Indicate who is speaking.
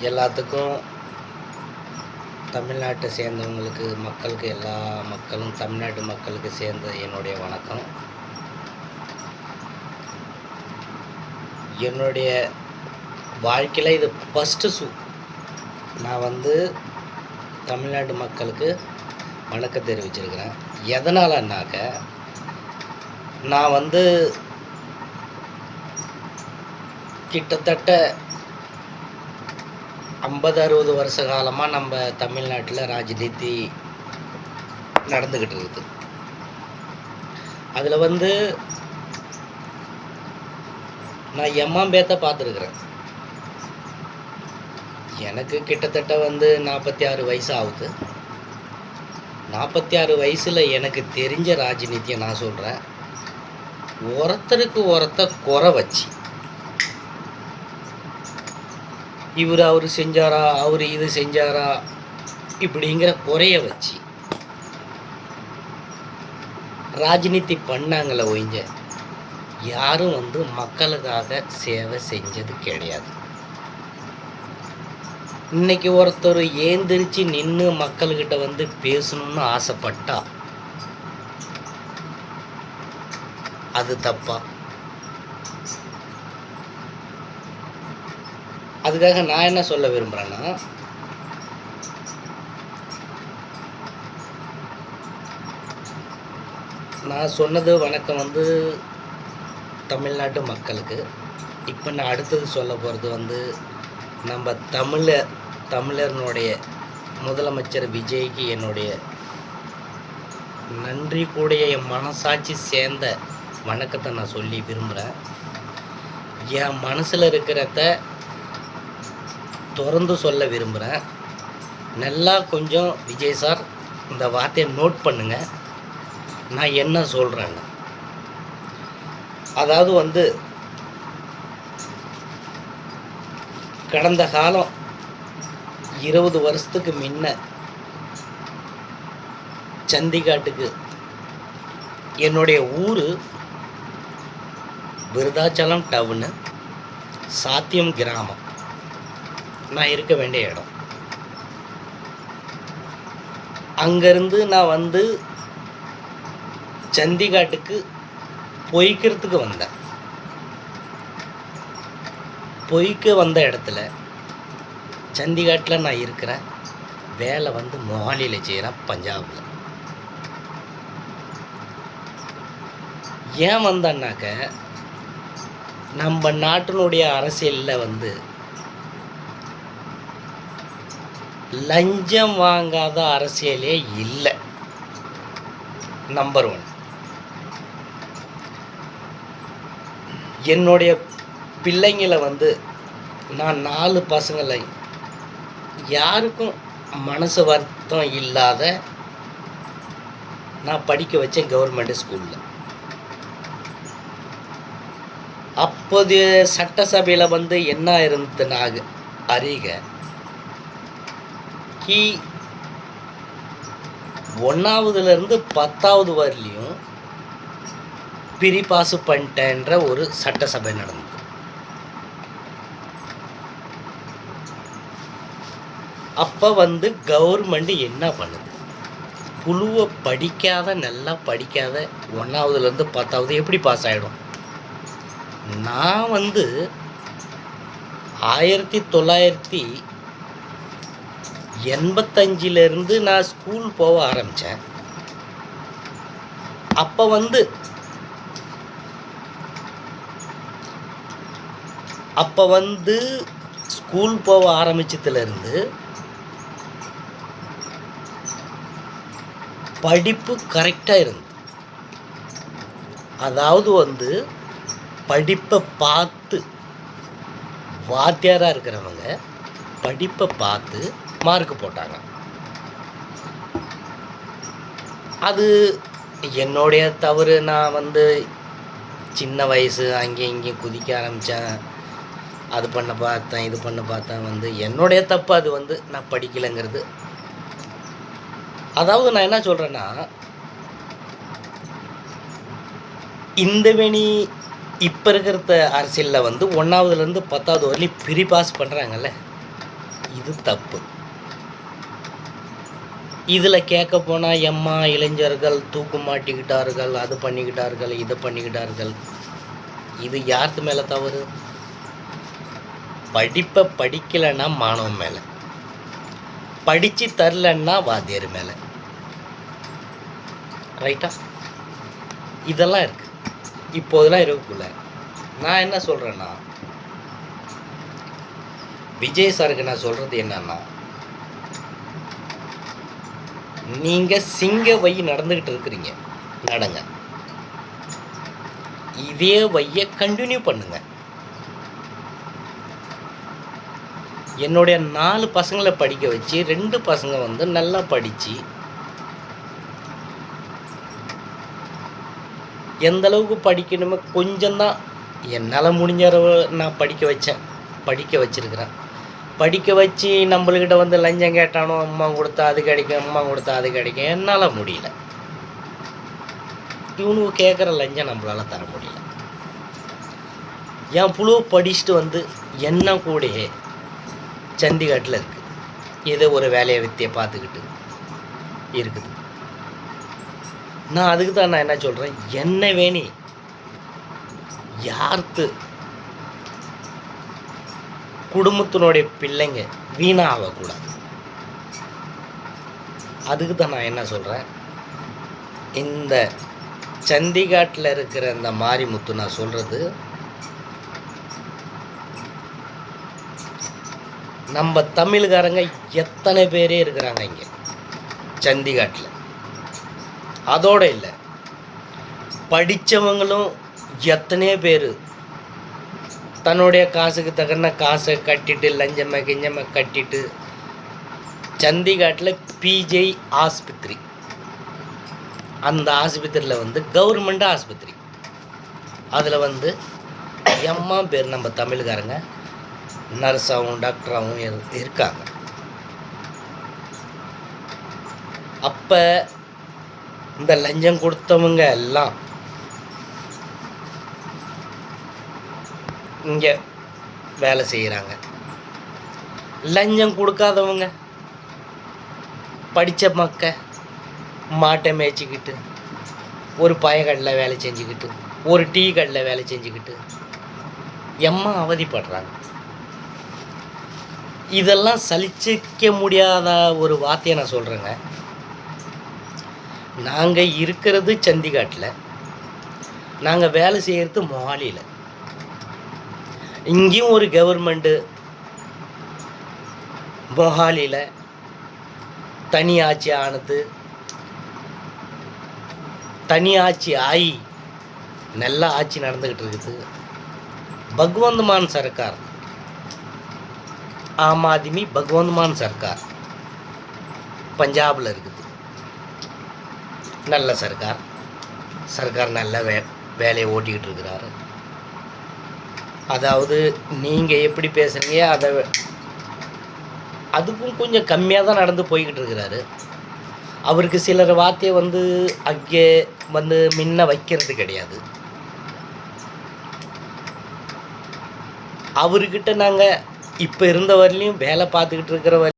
Speaker 1: எல்லாத்துக்கும் தமிழ்நாட்டை சேர்ந்தவங்களுக்கு மக்களுக்கு எல்லா மக்களும் தமிழ்நாட்டு மக்களுக்கு சேர்ந்த என்னுடைய வணக்கம். என்னுடைய வாழ்க்கையில் இது ஃபஸ்ட்டு நான் தமிழ்நாட்டு மக்களுக்கு வணக்கம் தெரிவிச்சிருக்கிறேன். எதனாலன்னாக்க நான் கிட்டத்தட்ட 50-60 வருஷ காலமாக நம்ம தமிழ்நாட்டில் ராஜநீதி நடந்துக்கிட்டு இருக்குது. அதில் நான் எம்மாம்பேத்தை பார்த்துருக்குறேன். எனக்கு கிட்டத்தட்ட 46 வயசு ஆகுது. 46 வயசில் எனக்கு தெரிஞ்ச ராஜநீதியை நான் சொல்கிறேன். ஒருத்தருக்கு ஒருத்தர் குறை வச்சு, அவர் செஞ்சாரா, அவர் இது செஞ்சாரா, இப்படிங்கிற குறைய வச்சு ராஜநீதி பண்ணாங்களே ஒழிஞ்ச யாரும் மக்களுக்காக சேவை செஞ்சது கிடையாது. இன்னைக்கு ஒருத்தர் ஏந்திரிச்சு நின்று மக்கள்கிட்ட பேசணும்னு ஆசைப்பட்டா அது தப்பா? அதுக்காக நான் என்ன சொல்ல விரும்புகிறேன்னா, நான் சொன்னது வணக்கம் தமிழ்நாட்டு மக்களுக்கு. இப்போ நான் அடுத்தது சொல்ல போகிறது நம்ம தமிழர்னுடைய முதலமைச்சர் விஜய்க்கு என்னுடைய நன்றி கூடிய என் மனசாட்சி சேர்ந்த வணக்கத்தை நான் சொல்லி விரும்புகிறேன். என் மனசில் இருக்கிறத தொடர்ந்து சொல்ல விரும்புகிறேன். நல்லா கொஞ்சம் விஜய் சார் இந்த வார்த்தையை நோட் பண்ணுங்க, நான் என்ன சொல்கிறேன்னு. அதாவது கடந்த காலம் 20 வருஷத்துக்கு முன்ன சண்டிகாட்டுக்கு என்னுடைய ஊர் விருதாச்சலம் டவுனு, சாத்தியம் கிராமம் நான் இருக்க வேண்டிய இடம். அங்கேருந்து நான் சண்டிகாட்டுக்கு பொய்க்கிறதுக்கு வந்தேன். பொய்க்க வந்த இடத்துல சண்டிகாட்டில் நான் இருக்கிறேன். வேலை மொஹாலியில் செய்கிறேன், பஞ்சாபில். ஏன் வந்தேன்னாக்க நம்ம நாட்டினுடைய அரசியலில் லஞ்சம் வாங்காத அரசியலே இல்லை. நம்பர் 1. என்னுடைய பிள்ளைங்களை நான் 4 பசங்களை யாருக்கும் மனசு வருத்தம் இல்லாத நான் படிக்க வச்சேன் கவர்மெண்ட் ஸ்கூலில். அப்போது சட்டசபையில் என்ன இருந்ததுனாக அறிக 1ஆவதுலேருந்து 10ஆவது வரலையும் பிரி பாசு பண்ணிட்டேன்ற ஒரு சட்டசபை நடந்தது. அப்போ கவர்மெண்ட் என்ன பண்ணுது, புழுவை படிக்காத நல்லா படிக்காத 1ஆவதுலேருந்து 10ஆவது எப்படி பாஸ் ஆகிடும்? நான் 1985லேருந்து நான் ஸ்கூல் போக ஆரம்பித்தேன். அப்போ ஸ்கூல் போக ஆரம்பிச்சதுலேருந்து படிப்பு கரெக்டாக இருந்தது. அதாவது படிப்பை பார்த்து வாத்தியாராக இருக்கிறவங்க படிப்பை பார்த்து மார்க் போட்டாங்க. அது என்னுடைய தவறு. நான் சின்ன வயசு அங்கேயும் இங்கேயும் குதிக்க ஆரம்பித்தேன். அது பண்ண பார்த்தேன், இது பண்ண பார்த்தேன். என்னுடைய தப்பு. அது நான் படிக்கலைங்கிறது. அதாவது நான் என்ன சொல்கிறேன்னா, இந்த வேணி இப்போ இருக்கிற அரசியலில் 1ஆவதுலேருந்து 10ஆவது வரலையும் ப்ரீ பாஸ் பண்ணுறாங்கல்ல, இது தப்பு. இதில் கேட்க போனால் எம்மா இளைஞர்கள் தூக்கு மாட்டிக்கிட்டார்கள், அது பண்ணிக்கிட்டார்கள், இதை பண்ணிக்கிட்டார்கள். இது யாருக்கு மேலே தவறு? படிப்பை படிக்கலைன்னா மாணவன் மேலே, படித்து தரலன்னா வாத்தியார் மேலே. ரைட்டா? இதெல்லாம் இருக்குது. இப்போதெல்லாம் இருக்கக்குள்ள நான் என்ன சொல்கிறேன்னா, விஜய் சாருக்கு நான் சொல்கிறது என்னன்னா, நீங்கள் சிங்க வை நடந்துக்கிட்டு இருக்கிறீங்க, நடங்க. இதே வையை கண்டினியூ பண்ணுங்க. என்னுடைய 4 பசங்களை படிக்க வச்சு 2 பசங்க வந்து நல்லா படித்து எந்த அளவுக்கு படிக்கணுமோ கொஞ்சம்தான் என்னால் முடிஞ்ச அளவு நான் படிக்க வச்சுருக்கிறேன். படிக்க வச்சு நம்மள்கிட்ட வந்து லஞ்சம் கேட்டானோ, அம்மா கொடுத்தா அது கிடைக்கும், அம்மா கொடுத்தா அது கிடைக்கும், என்னால் முடியல. இவனுக்கு கேட்குற லஞ்சம் நம்மளால் தர முடியல. என் புழு படிச்சுட்டு வந்து என்ன கூடயே சண்டிகட்டில் இருக்குது, ஏதோ ஒரு வேலையை வித்தியை பார்த்துக்கிட்டு இருக்குது. நான் அதுக்கு தான் நான் என்ன சொல்கிறேன், என்ன வேணி யாருக்கு குடும்பத்தினுடைய பிள்ளைங்க வீணாக ஆகக்கூடாது. அதுக்கு தான் நான் என்ன சொல்கிறேன், இந்த சண்டிகாட்டில் இருக்கிற இந்த மாரிமுத்து நான் சொல்கிறது, நம்ம தமிழ்காரங்க எத்தனை பேரே இருக்கிறாங்க இங்கே சண்டிகாட்டில். அதோடு இல்லை, படித்தவங்களும் எத்தனையோ பேர் தன்னுடைய காசுக்கு தகுந்த காசை கட்டிட்டு லஞ்சமாக கிஞ்சமாக கட்டிட்டு சண்டிகாட்டில் பிஜே ஆஸ்பத்திரி, அந்த ஆஸ்பத்திரியில் வந்து கவர்மெண்ட் ஆஸ்பத்திரி, அதில் வந்து எம்மா பேர் நம்ம தமிழ்காரங்க நர்ஸாகவும் டாக்டராகவும் இருக்காங்க. அப்போ இந்த லஞ்சம் கொடுத்தவங்க எல்லாம் இங்கே வேலை செய்கிறாங்க. லஞ்சம் கொடுக்காதவங்க படித்த மாட்டை மேய்ச்சிக்கிட்டு, ஒரு பயக்கடையில் வேலை செஞ்சுக்கிட்டு, ஒரு டீ கடையில் வேலை செஞ்சுக்கிட்டு எம்மா அவதிப்படுறாங்க. இதெல்லாம் சலிச்சிக்க முடியாத ஒரு வார்த்தையை நான் சொல்கிறேங்க. நாங்கள் இருக்கிறது சண்டிகாட்டில், நாங்கள் வேலை செய்கிறது மொஹாலியில். இங்கேயும் ஒரு கவர்மெண்ட்டு மொஹாலியில் தனி ஆட்சி ஆனது, தனி ஆட்சி ஆகி நல்ல ஆட்சி நடந்துக்கிட்டு இருக்குது. பகவந்த் மான் சர்க்கார், ஆம் ஆத்மி பகவந்த் மான் சர்க்கார் பஞ்சாபில் இருக்குது. நல்ல சர்க்கார் நல்ல வேலையை ஓட்டிக்கிட்டு இருக்கிறாரு. அதாவது நீங்கள் எப்படி பேசுகிறீங்க அதுக்கும் கொஞ்சம் கம்மியாக தான் நடந்து போய்கிட்டு இருக்கிறாரு. அவருக்கு சிலர் வார்த்தையை வந்து அங்கே வந்து முன்ன வைக்கிறது கிடையாது. அவர்கிட்ட நாங்கள் இப்போ இருந்த வரலையும் வேலை பார்த்துக்கிட்டு இருக்கிற